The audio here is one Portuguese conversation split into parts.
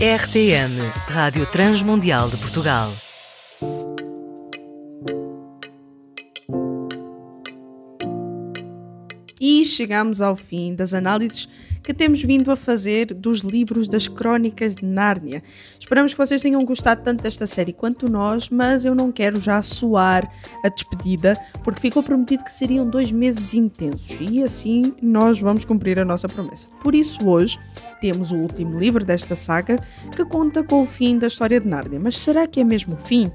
RTM, Rádio Transmundial de Portugal. E chegamos ao fim das análises que temos vindo a fazer dos livros das Crónicas de Nárnia. Esperamos que vocês tenham gostado tanto desta série quanto nós, mas eu não quero já soar a despedida, porque ficou prometido que seriam 2 meses intensos e assim nós vamos cumprir a nossa promessa. Por isso hoje temos o último livro desta saga que conta com o fim da história de Nárnia. Mas será que é mesmo o fim?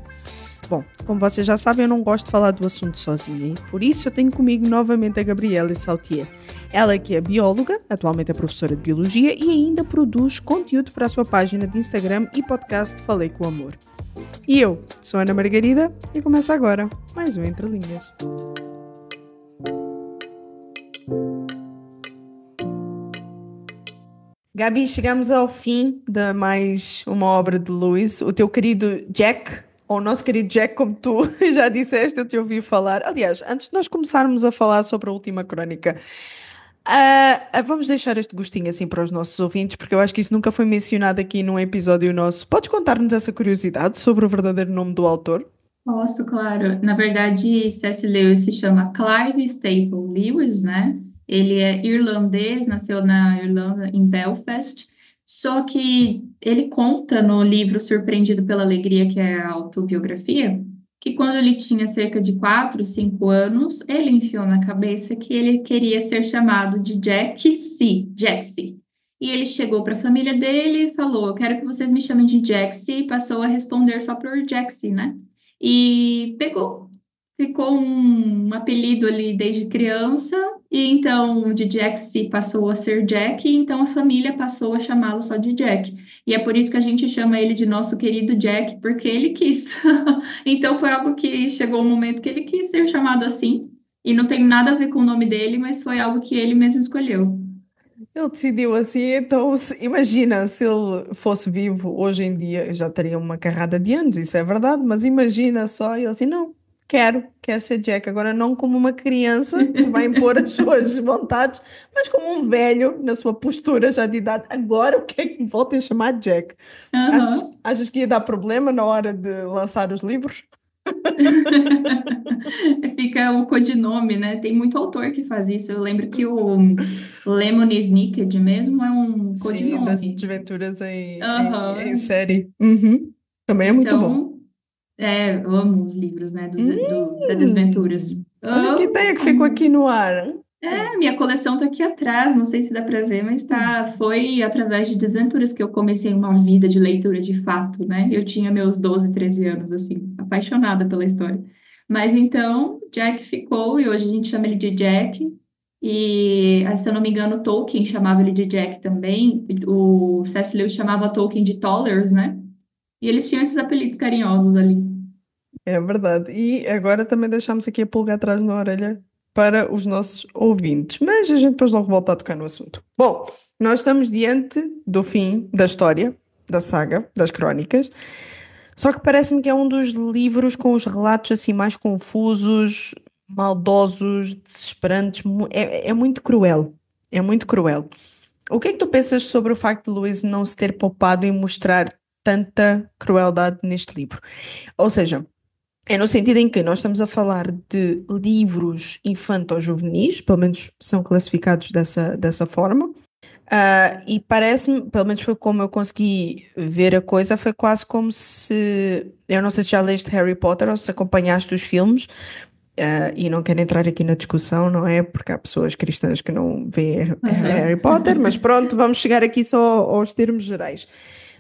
Bom, como vocês já sabem, eu não gosto de falar do assunto sozinha e por isso eu tenho comigo novamente a Gabriela Saltier. Ela que é bióloga, atualmente é professora de Biologia e ainda produz conteúdo para a sua página de Instagram e podcast Falei com Amor. E eu, sou Ana Margarida e começa agora mais um Entre Linhas. Gabi, chegamos ao fim de mais uma obra de Lewis, o teu querido Jack, ou o nosso querido Jack, como tu já disseste, eu te ouvi falar. Aliás, antes de nós começarmos a falar sobre a última crónica, vamos deixar este gostinho assim para os nossos ouvintes, porque eu acho que isso nunca foi mencionado aqui num episódio nosso. Podes contar-nos essa curiosidade sobre o verdadeiro nome do autor? Posso, claro. Na verdade, C.S. Lewis se chama Clive Staple Lewis, né? Ele é irlandês, nasceu na Irlanda, em Belfast. Só que ele conta no livro Surpreendido pela Alegria, que é a autobiografia, que quando ele tinha cerca de 4, 5 anos, ele enfiou na cabeça que ele queria ser chamado de Jack C. E ele chegou para a família dele e falou: eu quero que vocês me chamem de Jack C. E passou a responder só por Jack C, né? E ficou um apelido ali desde criança, e então de Jack C passou a ser Jack, e então a família passou a chamá-lo só de Jack. E é por isso que a gente chama ele de nosso querido Jack, porque ele quis. Então foi algo que chegou um momento que ele quis ser chamado assim, e não tem nada a ver com o nome dele, mas foi algo que ele mesmo escolheu. Ele decidiu assim, então imagina se ele fosse vivo hoje em dia, já teria uma carrada de anos, isso é verdade, mas imagina só, ele assim, não, quero ser Jack, agora não como uma criança que vai impor as suas vontades, mas como um velho na sua postura já de idade, agora o que é que me volta a chamar Jack? Achas, Aham. achas que ia dar problema na hora de lançar os livros? Fica o codinome, né? Tem muito autor que faz isso. Eu lembro que o Lemony Snicket mesmo é um Sim, das codinome. desventuras em Aham. série. Uhum. Também é muito bom. Então, eu amo os livros, né, da Desventuras. Hum, olha que Amo, ideia que ficou aqui amo. no ar. Minha coleção tá aqui atrás, não sei se dá para ver, mas foi através de Desventuras que eu comecei uma vida de leitura de fato, né? Eu tinha meus 12, 13 anos, assim, apaixonada pela história. Mas então, Jack ficou, e hoje a gente chama ele de Jack. E, se eu não me engano, Tolkien chamava ele de Jack também. O C.S. Lewis chamava Tolkien de Tollers, né? E eles tinham esses apelidos carinhosos ali. É verdade. E agora também deixamos aqui a pulga atrás na orelha para os nossos ouvintes. Mas a gente depois logo volta a tocar no assunto. Bom, nós estamos diante do fim da história, da saga, das crónicas. Só que parece-me que é um dos livros com os relatos assim mais confusos, maldosos, desesperantes. É muito cruel. É muito cruel. O que é que tu pensas sobre o facto de Lewis não se ter poupado em mostrar tanta crueldade neste livro? Ou seja, é no sentido em que nós estamos a falar de livros infanto-juvenis, pelo menos são classificados dessa forma, e parece-me, pelo menos foi como eu consegui ver a coisa, foi quase como se, eu não sei se já leste Harry Potter ou se acompanhaste os filmes, e não quero entrar aqui na discussão, não é? Porque há pessoas cristãs que não veem Harry Aham. Potter, mas pronto, vamos chegar aqui só aos termos gerais.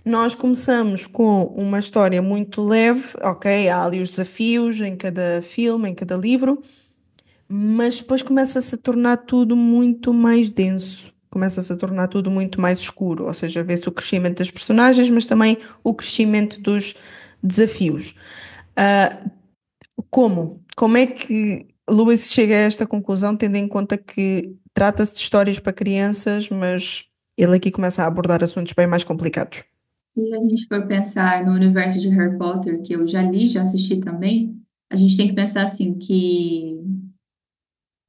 Nós começamos com uma história muito leve, ok? Há ali os desafios em cada filme, em cada livro, mas depois começa-se a tornar tudo muito mais denso, começa-se a tornar tudo muito mais escuro, ou seja, vê-se o crescimento das personagens, mas também o crescimento dos desafios. Ah, como é que Lewis chega a esta conclusão, tendo em conta que trata-se de histórias para crianças, mas ele aqui começa a abordar assuntos bem mais complicados? Se a gente for pensar no universo de Harry Potter, que eu já li, já assisti também, a gente tem que pensar assim, que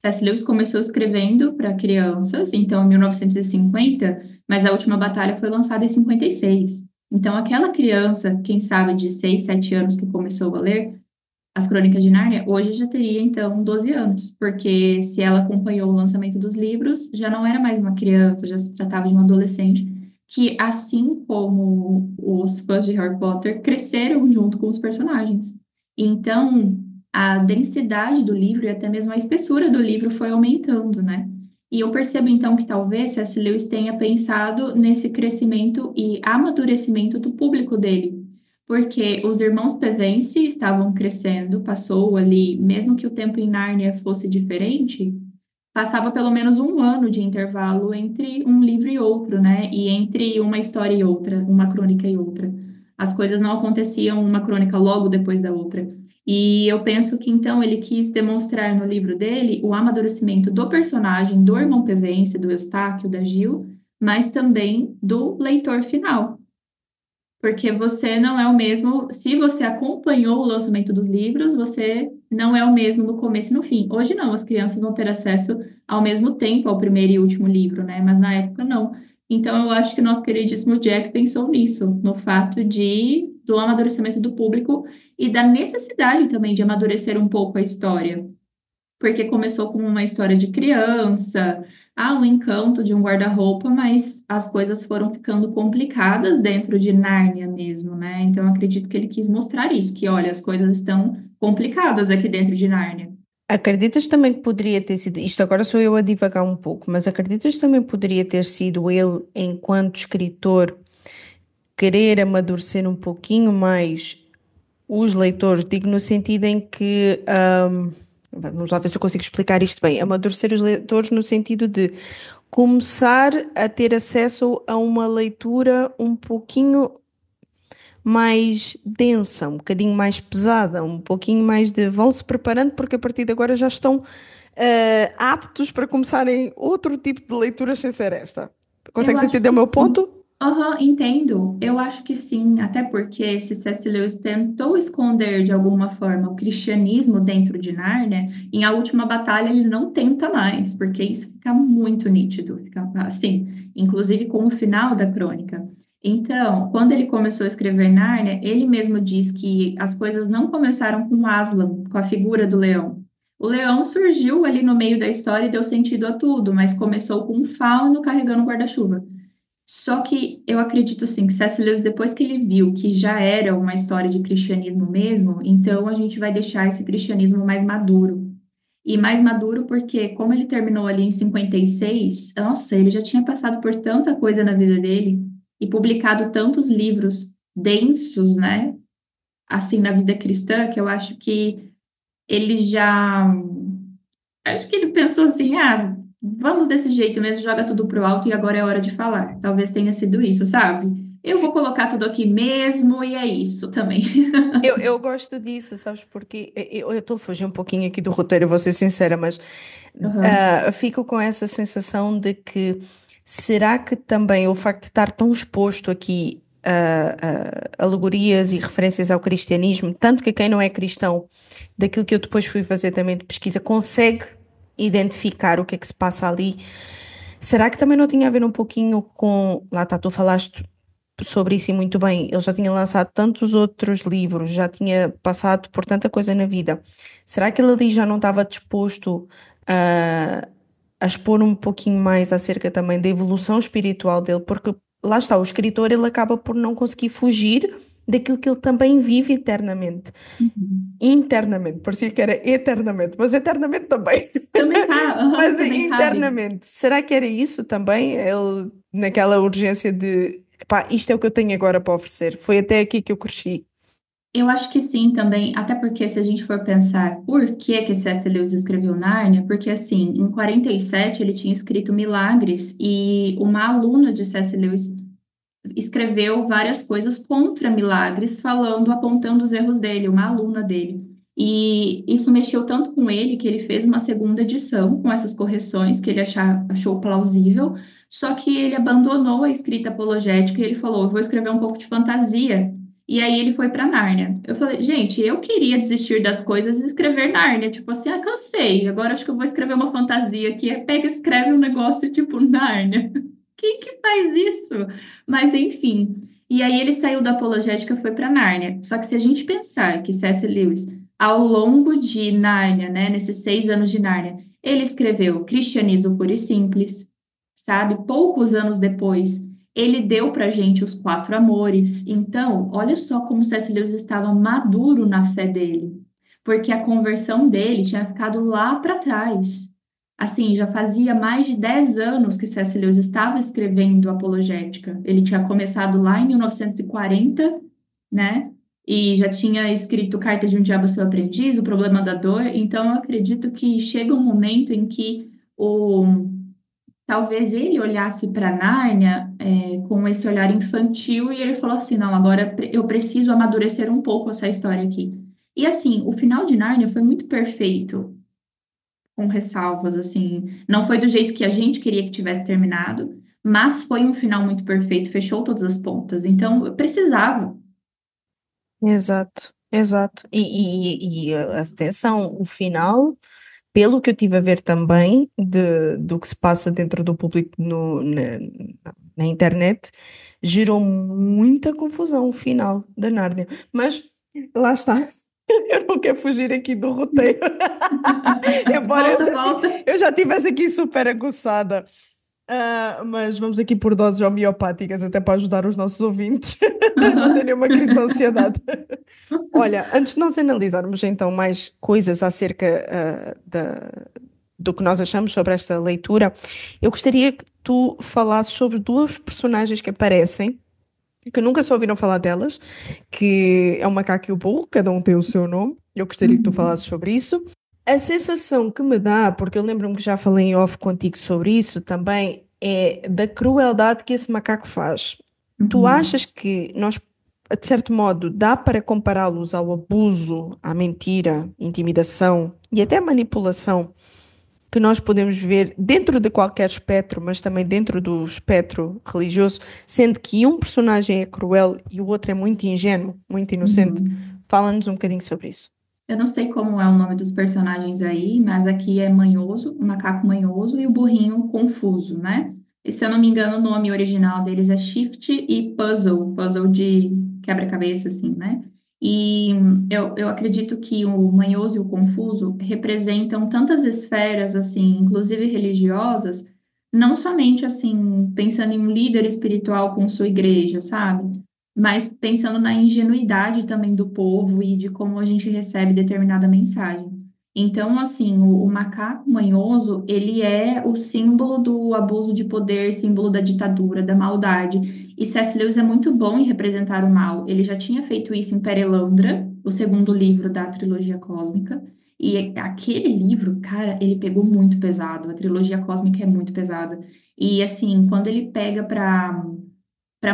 C.S. Lewis começou escrevendo para crianças, então em 1950, mas a última batalha foi lançada em 56. Então, aquela criança, quem sabe de 6, 7 anos que começou a ler as Crônicas de Nárnia, hoje já teria, então, 12 anos, porque se ela acompanhou o lançamento dos livros, já não era mais uma criança, já se tratava de uma adolescente, que, assim como os fãs de Harry Potter, cresceram junto com os personagens. Então, a densidade do livro e até mesmo a espessura do livro foi aumentando, né? E eu percebo, então, que talvez C.S. Lewis tenha pensado nesse crescimento e amadurecimento do público dele, porque os irmãos Pevensie estavam crescendo, passou ali, mesmo que o tempo em Nárnia fosse diferente, passava pelo menos um ano de intervalo entre um livro e outro, né? E entre uma história e outra, uma crônica e outra. As coisas não aconteciam uma crônica logo depois da outra. E eu penso que então ele quis demonstrar no livro dele o amadurecimento do personagem, do irmão Pevensie, do Eustáquio, da Gil, mas também do leitor final. Porque você não é o mesmo, se você acompanhou o lançamento dos livros, você não é o mesmo no começo e no fim. Hoje não, as crianças vão ter acesso ao mesmo tempo ao primeiro e último livro, né? Mas na época não. Então eu acho que o nosso queridíssimo Jack pensou nisso, no fato do amadurecimento do público e da necessidade também de amadurecer um pouco a história, porque começou como uma história de criança, um encanto de um guarda-roupa, mas as coisas foram ficando complicadas dentro de Nárnia mesmo, né? Então, eu acredito que ele quis mostrar isso, que, olha, as coisas estão complicadas aqui dentro de Nárnia. Acreditas também que poderia ter sido, isto agora sou eu a divagar um pouco, mas acreditas também poderia ter sido ele, enquanto escritor, querer amadurecer um pouquinho mais os leitores, digo no sentido em que, vamos lá ver se eu consigo explicar isto bem, amadurecer os leitores no sentido de começar a ter acesso a uma leitura um pouquinho mais densa, um bocadinho mais pesada, um pouquinho mais de vão se preparando porque a partir de agora já estão aptos para começarem outro tipo de leitura sem ser esta. Eu Consegues acho entender o que meu sim. ponto? Aham, entendo. Eu acho que sim, até porque se C.S. Lewis tentou esconder de alguma forma o cristianismo dentro de Nárnia, em A Última Batalha ele não tenta mais, porque isso fica muito nítido, fica assim, inclusive com o final da crônica. Então, quando ele começou a escrever Nárnia, ele mesmo diz que as coisas não começaram com Aslan, com a figura do leão. O leão surgiu ali no meio da história e deu sentido a tudo, mas começou com um fauno carregando um guarda-chuva. Só que eu acredito assim que C.S. Lewis, depois que ele viu que já era uma história de cristianismo mesmo, então a gente vai deixar esse cristianismo mais maduro. E mais maduro porque, como ele terminou ali em 56, nossa, ele já tinha passado por tanta coisa na vida dele e publicado tantos livros densos, né? Assim, na vida cristã, que eu acho que ele já. Acho que ele pensou assim: vamos desse jeito mesmo, joga tudo pro alto e agora é hora de falar. Talvez tenha sido isso, sabe? Eu vou colocar tudo aqui mesmo e é isso também. Eu gosto disso, sabes? Porque eu estou a fugir um pouquinho aqui do roteiro, vou ser sincera, mas Aham. fico com essa sensação de que será que também o facto de estar tão exposto aqui a alegorias e referências ao cristianismo, tanto que quem não é cristão, daquilo que eu depois fui fazer também de pesquisa, consegue identificar o que é que se passa ali. Será que também não tinha a ver um pouquinho com, lá está, tu falaste sobre isso e muito bem, ele já tinha lançado tantos outros livros, já tinha passado por tanta coisa na vida. Será que ele ali já não estava disposto a expor um pouquinho mais acerca também da evolução espiritual dele? Porque lá está, o escritor ele acaba por não conseguir fugir daquilo que ele também vive eternamente. Uhum. Internamente, parecia que era eternamente, mas eternamente também. Também tá, aham, Mas também cabe. internamente, será que era isso também? Ele, naquela urgência de, pá, isto é o que eu tenho agora para oferecer. Foi até aqui que eu cresci. Eu acho que sim também, até porque se a gente for pensar por que C.S. Lewis escreveu Nárnia, porque assim, em 47 ele tinha escrito Milagres e uma aluna de C.S. Lewis escreveu várias coisas contra Milagres, falando, apontando os erros dele, uma aluna dele. E isso mexeu tanto com ele que ele fez uma segunda edição com essas correções que ele achou plausível, só que ele abandonou a escrita apologética e ele falou: eu vou escrever um pouco de fantasia. E aí ele foi para Nárnia. Eu falei, gente, eu queria desistir das coisas e escrever Nárnia. Tipo assim, cansei. Agora acho que eu vou escrever uma fantasia que pega e escreve um negócio tipo Nárnia. Quem que faz isso? Mas enfim. E aí ele saiu da apologética e foi para Nárnia. Só que se a gente pensar que C.S. Lewis, ao longo de Nárnia, né, nesses 6 anos de Nárnia, ele escreveu Cristianismo Puro e Simples, sabe? Poucos anos depois, ele deu para gente os Quatro Amores. Então, olha só como C.S. Lewis estava maduro na fé dele, porque a conversão dele tinha ficado lá para trás. Assim, já fazia mais de 10 anos que C.S. Lewis estava escrevendo Apologética. Ele tinha começado lá em 1940, né? E já tinha escrito Carta de um Diabo ao Seu Aprendiz, O Problema da Dor. Então, eu acredito que chega um momento em que talvez ele olhasse para Nárnia, com esse olhar infantil e ele falou assim, não, agora eu preciso amadurecer um pouco essa história aqui. E assim, o final de Nárnia foi muito perfeito, com ressalvas, assim, não foi do jeito que a gente queria que tivesse terminado, mas foi um final muito perfeito, fechou todas as pontas, então eu precisava. Exato, exato. Atenção, o final, pelo que eu tive a ver também do que se passa dentro do público na internet, gerou muita confusão o final da Nárnia. Mas lá está, eu não quero fugir aqui do roteiro. Embora Volta, volta. eu já tivesse aqui super aguçada. Mas vamos aqui por doses homeopáticas até para ajudar os nossos ouvintes a não terem uma crise de ansiedade. Olha, antes de nós analisarmos então mais coisas acerca do que nós achamos sobre esta leitura, eu gostaria que tu falasses sobre duas personagens que aparecem, que nunca se ouviram falar delas, que é o macaco e o burro, cada um tem o seu nome. Eu gostaria que tu falasses sobre isso. A sensação que me dá, porque eu lembro-me que já falei em off contigo sobre isso também, é da crueldade que esse macaco faz. Tu Uhum. achas que nós, de certo modo, dá para compará-los ao abuso, à mentira, intimidação e até manipulação que nós podemos ver dentro de qualquer espectro, mas também dentro do espectro religioso, sendo que um personagem é cruel e o outro é muito ingênuo, muito inocente? Uhum. Fala-nos um bocadinho sobre isso. Eu não sei como é o nome dos personagens aí, mas aqui é Manhoso, o macaco manhoso e o burrinho confuso, né? E se eu não me engano, o nome original deles é Shift e Puzzle, puzzle de quebra-cabeça, assim, né? E eu acredito que o manhoso e o confuso representam tantas esferas, assim, inclusive religiosas, não somente, assim, pensando em um líder espiritual com sua igreja, sabe? Mas pensando na ingenuidade também do povo e de como a gente recebe determinada mensagem. Então, assim, o macaco manhoso, ele é o símbolo do abuso de poder, símbolo da ditadura, da maldade. E C.S. Lewis é muito bom em representar o mal. Ele já tinha feito isso em Perelandra, o segundo livro da trilogia cósmica. E aquele livro, cara, ele pegou muito pesado. A trilogia cósmica é muito pesada. E, assim, quando ele pega para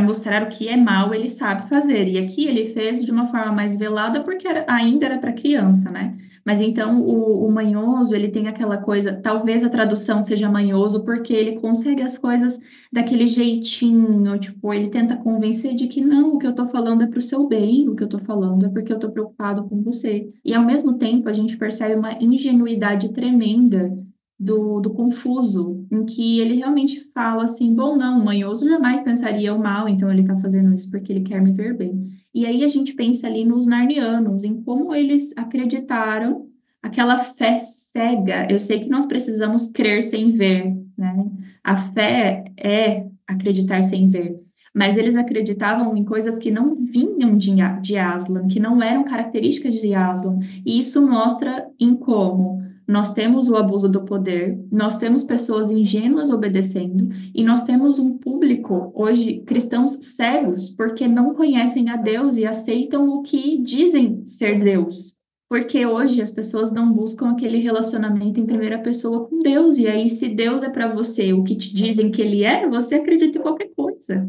mostrar o que é mal, ele sabe fazer. E aqui ele fez de uma forma mais velada, porque ainda era para criança, né? Mas então o manhoso, ele tem aquela coisa, talvez a tradução seja manhoso, porque ele consegue as coisas daquele jeitinho, tipo, ele tenta convencer de que não, o que eu tô falando é pro seu bem, o que eu tô falando é porque eu tô preocupado com você. E ao mesmo tempo a gente percebe uma ingenuidade tremenda do confuso, em que ele realmente fala assim, bom, não, o manhoso jamais pensaria o mal, então ele está fazendo isso porque ele quer me ver bem. E aí a gente pensa ali nos narnianos, em como eles acreditaram aquela fé cega. Eu sei que nós precisamos crer sem ver, né? A fé é acreditar sem ver. Mas eles acreditavam em coisas que não vinham de Aslan, que não eram características de Aslan. E isso mostra em como nós temos o abuso do poder, nós temos pessoas ingênuas obedecendo, e nós temos um público, hoje, cristãos cegos, porque não conhecem a Deus e aceitam o que dizem ser Deus. Porque hoje as pessoas não buscam aquele relacionamento em primeira pessoa com Deus, e aí, se Deus é para você o que te dizem que ele é, você acredita em qualquer coisa.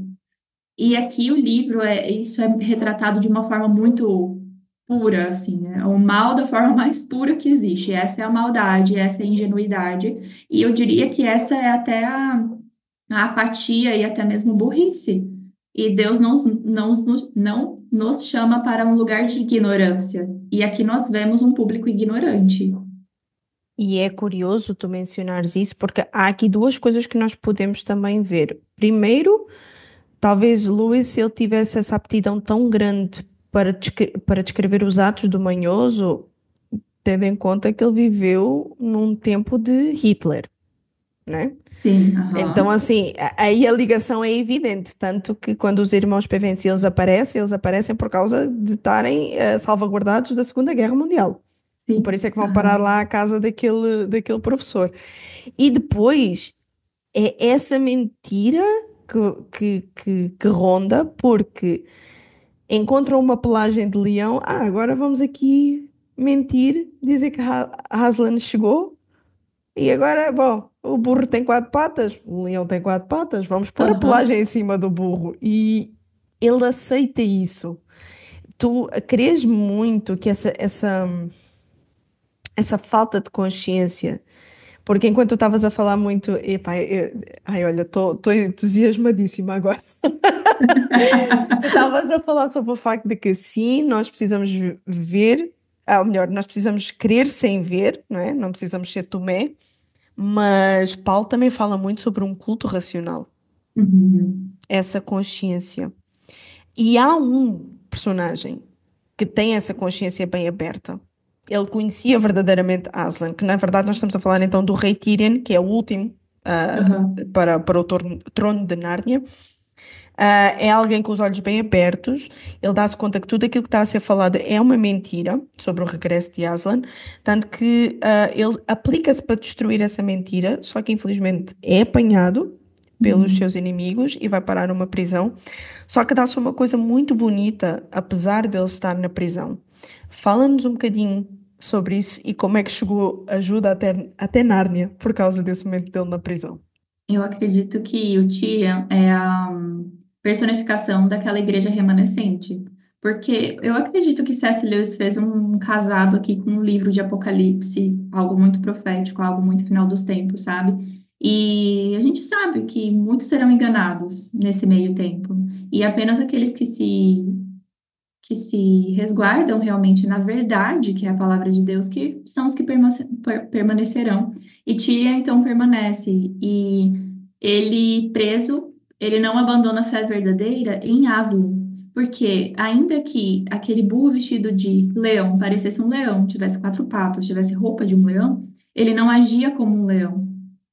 E aqui o livro, isso é retratado de uma forma muito pura, assim, é o mal da forma mais pura que existe. Essa é a maldade, essa é a ingenuidade, e eu diria que essa é até a apatia e até mesmo burrice. E Deus não nos chama para um lugar de ignorância. E aqui nós vemos um público ignorante. E é curioso tu mencionares isso, porque há aqui duas coisas que nós podemos também ver. Primeiro, talvez Lewis, se ele tivesse essa aptidão tão grande para descrever os atos do manhoso, tendo em conta que ele viveu num tempo de Hitler, né? Sim, Então, aham. assim, aí a ligação é evidente, tanto que quando os irmãos Pevensie eles aparecem por causa de estarem salvaguardados da Segunda Guerra Mundial. Por Sim, isso é que vão parar aham. lá à casa daquele professor. E depois é essa mentira que ronda, porque encontram uma pelagem de leão. Ah, agora vamos aqui mentir, dizer que Aslan chegou. E agora, bom, o burro tem quatro patas, o leão tem quatro patas, vamos pôr a Aham. pelagem em cima do burro. E ele aceita isso. Tu crês muito que essa falta de consciência, porque enquanto tu estavas a falar muito, epá, ai, olha, estou entusiasmadíssima agora. Tu estavas a falar sobre o facto de que sim, nós precisamos ver, ou melhor, nós precisamos crer sem ver, não é? Não precisamos ser Tomé, mas Paulo também fala muito sobre um culto racional, Uhum. essa consciência. E há um personagem que tem essa consciência bem aberta. Ele conhecia verdadeiramente Aslan, que na verdade nós estamos a falar então do rei Tirion, que é o último Aham. para o trono de Nárnia. É alguém com os olhos bem abertos, ele dá-se conta que tudo aquilo que está a ser falado é uma mentira sobre o regresso de Aslan, tanto que ele aplica-se para destruir essa mentira, só que infelizmente é apanhado pelos seus Uhum. inimigos e vai parar numa prisão. Só que dá-se uma coisa muito bonita, apesar dele estar na prisão. Fala-nos um bocadinho sobre isso e como é que chegou ajuda até Nárnia por causa desse momento dele na prisão. Eu acredito que o Tyrion é a personificação daquela igreja remanescente. Porque eu acredito que C.S. Lewis fez um casado aqui com um livro de Apocalipse, algo muito profético, algo muito final dos tempos, sabe? E a gente sabe que muitos serão enganados nesse meio tempo. E apenas aqueles que se resguardam realmente na verdade, que é a palavra de Deus, que são os que permanecerão. E Tyrion, então, permanece. E ele, preso, ele não abandona a fé verdadeira em Aslan. Porque, ainda que aquele burro vestido de leão parecesse um leão, tivesse quatro patas, tivesse roupa de um leão, ele não agia como um leão.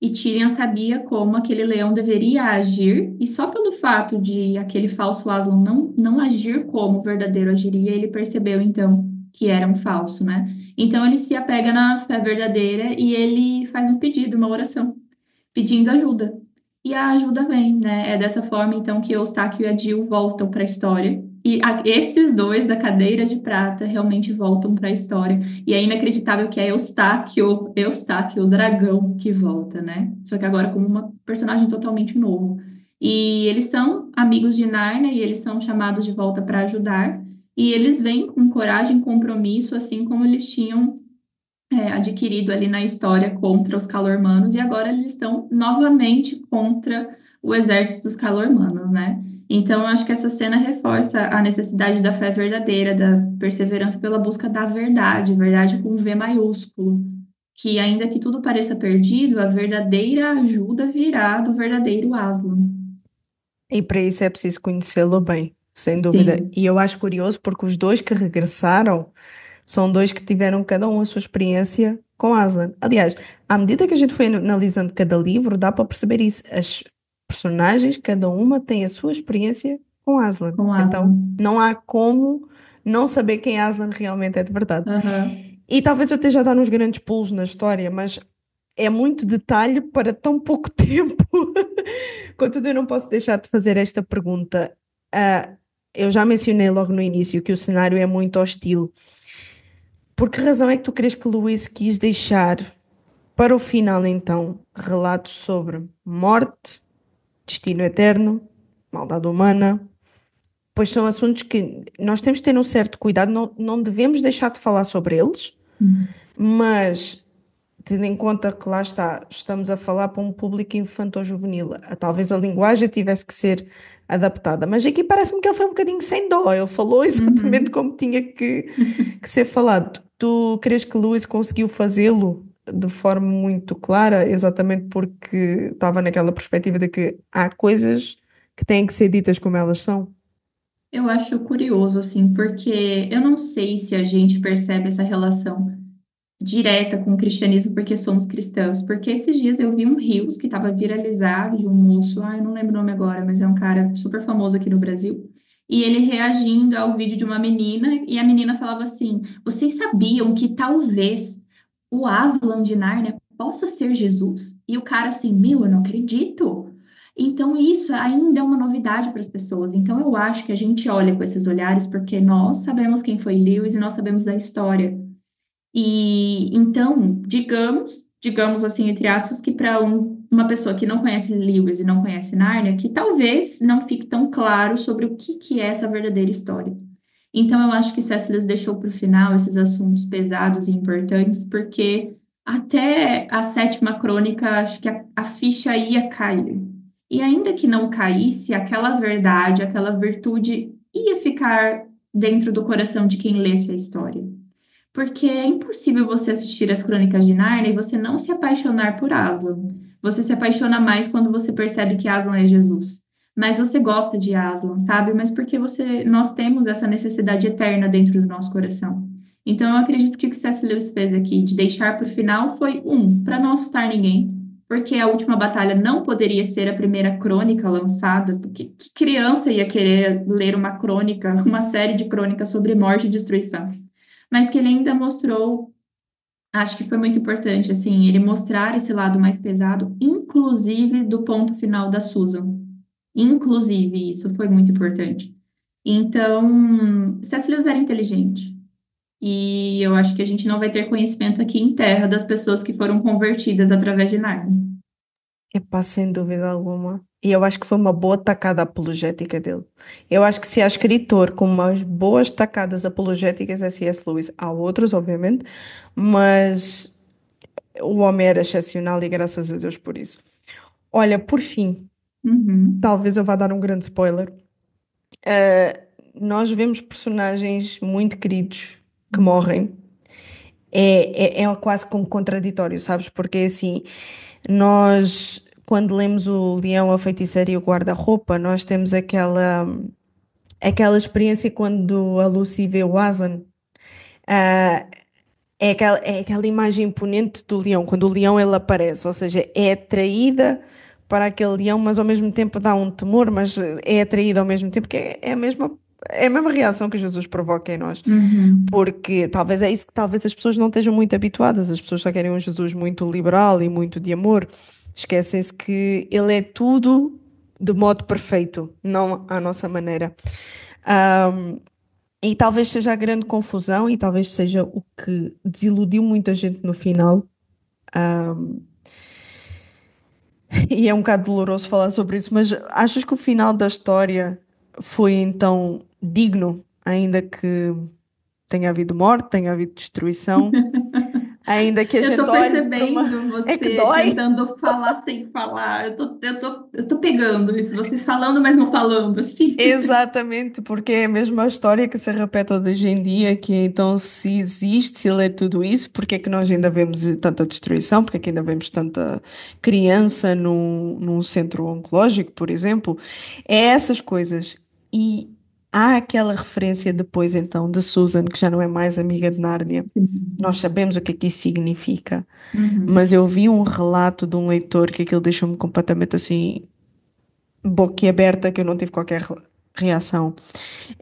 E Tyrion sabia como aquele leão deveria agir, e só pelo fato de aquele falso Aslan não agir como o verdadeiro agiria, ele percebeu então que era um falso, né? Então ele se apega na fé verdadeira e ele faz um pedido, uma oração, pedindo ajuda. E a ajuda vem, né? É dessa forma então que Eustáquio e a Jill voltam para a história. E esses dois da cadeira de prata realmente voltam para a história. E é inacreditável que é Eustáquio, o dragão, que volta, né? Só que agora como um personagem totalmente novo. E eles são amigos de Narnia e eles são chamados de volta para ajudar. E eles vêm com coragem e compromisso, assim como eles tinham adquirido ali na história contra os Calormanos, e agora eles estão novamente contra o exército dos Calormanos, né? Então, eu acho que essa cena reforça a necessidade da fé verdadeira, da perseverança pela busca da verdade, verdade com V maiúsculo, que ainda que tudo pareça perdido, a verdadeira ajuda virá do verdadeiro Aslan. E para isso é preciso conhecê-lo bem, sem dúvida. Sim. E eu acho curioso porque os dois que regressaram são dois que tiveram cada um a sua experiência com Aslan. Aliás, à medida que a gente foi analisando cada livro, dá para perceber isso. As personagens, cada uma tem a sua experiência com Aslan. Com Então, Aslan. não há como não saber quem Aslan realmente é de verdade. Aham. E talvez eu esteja a dar uns grandes pulos na história, mas é muito detalhe para tão pouco tempo. Contudo, eu não posso deixar de fazer esta pergunta. Ah, eu já mencionei logo no início que o cenário é muito hostil. Por que razão é que tu crees que Lewis quis deixar para o final, então, relatos sobre morte, destino eterno, maldade humana? Pois são assuntos que nós temos que ter um certo cuidado, não devemos deixar de falar sobre eles, mas tendo em conta que lá está, estamos a falar para um público infanto-juvenil, talvez a linguagem tivesse que ser adaptada, mas aqui parece-me que ele foi um bocadinho sem dó, ele falou exatamente Uhum. como tinha que ser falado. Tu crees que Lewis conseguiu fazê-lo de forma muito clara, exatamente porque estava naquela perspectiva de que há coisas que têm que ser ditas como elas são? Eu acho curioso, assim, porque eu não sei se a gente percebe essa relação direta com o cristianismo porque somos cristãos. Porque esses dias eu vi um Reels que estava viralizado de um moço, eu não lembro o nome agora, mas é um cara super famoso aqui no Brasil. E ele reagindo ao vídeo de uma menina, e a menina falava assim: Vocês sabiam que talvez o Aslan de Nárnia possa ser Jesus? E o cara assim: Meu, eu não acredito. Então, isso ainda é uma novidade para as pessoas. Então, eu acho que a gente olha com esses olhares porque nós sabemos quem foi Lewis e nós sabemos da história. E então, digamos assim, entre aspas, que para uma pessoa que não conhece Lewis e não conhece Nárnia, que talvez não fique tão claro sobre o que é essa verdadeira história. Então, eu acho que C.S. Lewis deixou para o final esses assuntos pesados e importantes, porque até a sétima crônica, acho que a ficha ia cair. E ainda que não caísse, aquela verdade, aquela virtude ia ficar dentro do coração de quem lesse a história. Porque é impossível você assistir as Crônicas de Nárnia e você não se apaixonar por Aslan. Você se apaixona mais quando você percebe que Aslan é Jesus. Mas você gosta de Aslan, sabe? Mas porque nós temos essa necessidade eterna dentro do nosso coração. Então, eu acredito que o que C.S. Lewis fez aqui, de deixar para o final, foi, para não assustar ninguém, porque a última batalha não poderia ser a primeira crônica lançada, porque que criança ia querer ler uma crônica, uma série de crônicas sobre morte e destruição? Mas que ele ainda mostrou, acho que foi muito importante, assim, ele mostrar esse lado mais pesado, inclusive do ponto final da Susan. Inclusive, isso foi muito importante. Então, C.S. Lewis era inteligente. E eu acho que a gente não vai ter conhecimento aqui em Terra das pessoas que foram convertidas através de Nárnia. Epá, sem dúvida alguma. E eu acho que foi uma boa tacada apologética dele. Eu acho que se há escritor com umas boas tacadas apologéticas é C.S. Lewis. Há outros, obviamente, mas o homem era excepcional e graças a Deus por isso. Olha, por fim, Uhum. talvez eu vá dar um grande spoiler. Uh, Nós vemos personagens muito queridos que morrem. É quase como contraditório, sabes? Porque assim, nós, quando lemos o Leão, a Feiticeira e o Guarda-Roupa, nós temos aquela experiência quando a Lucy vê o Aslan. Ah, é aquela imagem imponente do leão, quando o leão ele aparece, ou seja, é atraída para aquele leão, mas ao mesmo tempo dá um temor, mas é atraída ao mesmo tempo, que é a mesma reação que Jesus provoca em nós. Uhum. Porque talvez é isso que talvez as pessoas não estejam muito habituadas, as pessoas só querem um Jesus muito liberal e muito de amor. Esquecem-se que ele é tudo de modo perfeito, não à nossa maneira. E talvez seja a grande confusão e talvez seja o que desiludiu muita gente no final. E é um bocado doloroso falar sobre isso, mas achas que o final da história foi então digno, ainda que tenha havido morte, tenha havido destruição, ainda que a Eu gente tô olhe para uma. percebendo É que você dói? tentando falar sem falar. Eu tô pegando isso, você falando, mas não falando, assim. Exatamente, porque é a mesma história que se repete hoje em dia, que então se existe, se lê tudo isso, porque é que nós ainda vemos tanta destruição, porque é que ainda vemos tanta criança num centro oncológico, por exemplo, é essas coisas. E há aquela referência depois então de Susan, que já não é mais amiga de Nárnia. Nós sabemos o que é que isso significa, Uhum. mas eu vi um relato de um leitor que aquilo deixou-me completamente assim boquiaberta, que eu não tive qualquer reação,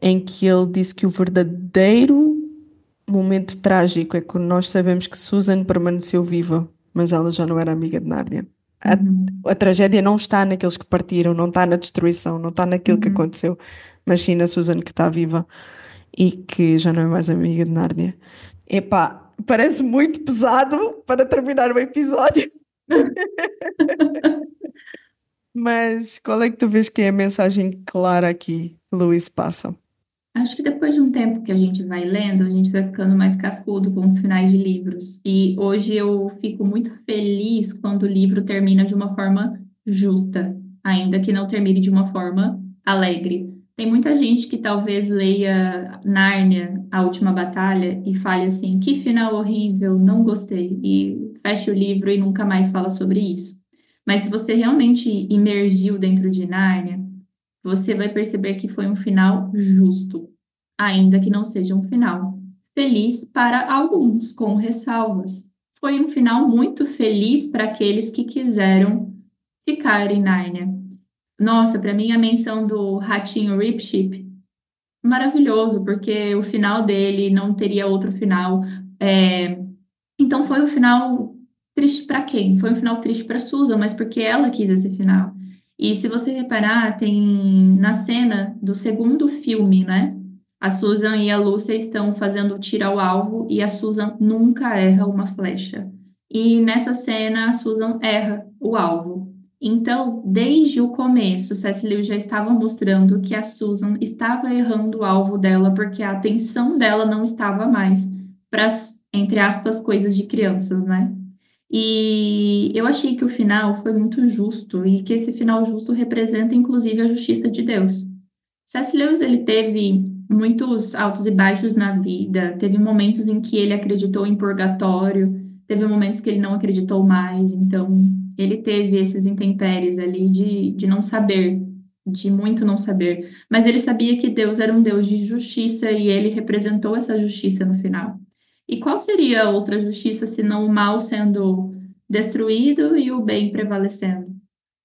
em que ele disse que o verdadeiro momento trágico é quando nós sabemos que Susan permaneceu viva, mas ela já não era amiga de Nárnia. Uhum. A tragédia não está naqueles que partiram, não está na destruição, não está naquilo que Uhum. aconteceu, mas sim na Susan que está viva e que já não é mais amiga de Nárnia. Epá, parece muito pesado para terminar o episódio, mas qual é que tu vês que é a mensagem clara aqui que Luís passa? Acho que depois de um tempo que a gente vai lendo, a gente vai ficando mais cascudo com os finais de livros. E hoje eu fico muito feliz quando o livro termina de uma forma justa, ainda que não termine de uma forma alegre. Tem muita gente que talvez leia Nárnia, A Última Batalha, e fale assim: que final horrível, não gostei, e feche o livro e nunca mais fala sobre isso. Mas se você realmente imergiu dentro de Nárnia, você vai perceber que foi um final justo, ainda que não seja um final feliz para alguns, com ressalvas. Foi um final muito feliz para aqueles que quiseram ficar em Nárnia. Nossa, para mim a menção do ratinho Ripship, maravilhoso, porque o final dele não teria outro final. Então foi um final triste para quem? Foi um final triste para Susan, mas porque ela quis esse final. E se você reparar, tem na cena do segundo filme, né? A Susan e a Lúcia estão fazendo tiro ao alvo e a Susan nunca erra uma flecha. E nessa cena a Susan erra o alvo. Então, desde o começo, C.S. Lewis já estava mostrando que a Susan estava errando o alvo dela porque a atenção dela não estava mais para, entre aspas, coisas de crianças, né? E eu achei que o final foi muito justo e que esse final justo representa, inclusive, a justiça de Deus. C.S. Lewis, ele teve muitos altos e baixos na vida, teve momentos em que ele acreditou em purgatório, teve momentos que ele não acreditou mais, então ele teve esses intempéries ali de não saber, de muito não saber, mas ele sabia que Deus era um Deus de justiça e ele representou essa justiça no final. E qual seria a outra justiça senão o mal sendo destruído e o bem prevalecendo?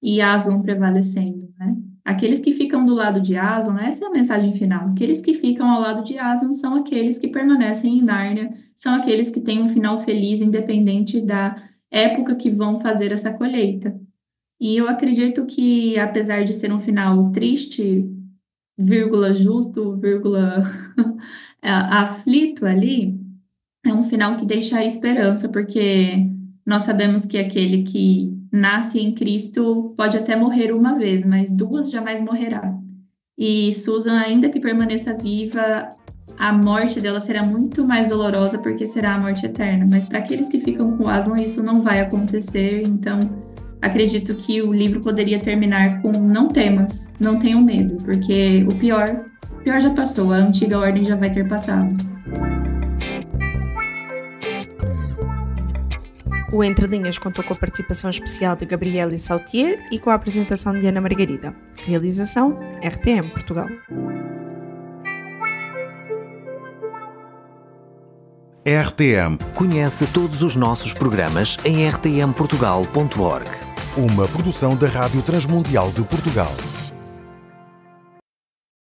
E Aslan prevalecendo, né? Aqueles que ficam do lado de Aslan, essa é a mensagem final. Aqueles que ficam ao lado de Aslan são aqueles que permanecem em Nárnia, são aqueles que têm um final feliz, independente da época que vão fazer essa colheita. E eu acredito que, apesar de ser um final triste, vírgula justo, vírgula aflito ali, é um final que deixa esperança, porque nós sabemos que aquele que nasce em Cristo pode até morrer uma vez, mas duas jamais morrerá. E Susan, ainda que permaneça viva, a morte dela será muito mais dolorosa, porque será a morte eterna. Mas para aqueles que ficam com Aslan, isso não vai acontecer. Então, acredito que o livro poderia terminar com não temas, não tenham medo, porque o pior já passou, a antiga ordem já vai ter passado. O Entre Linhas contou com a participação especial de Gabriele Sautier e com a apresentação de Ana Margarida. Realização RTM Portugal. RTM. Conhece todos os nossos programas em rtmportugal.org. Uma produção da Rádio Transmundial de Portugal.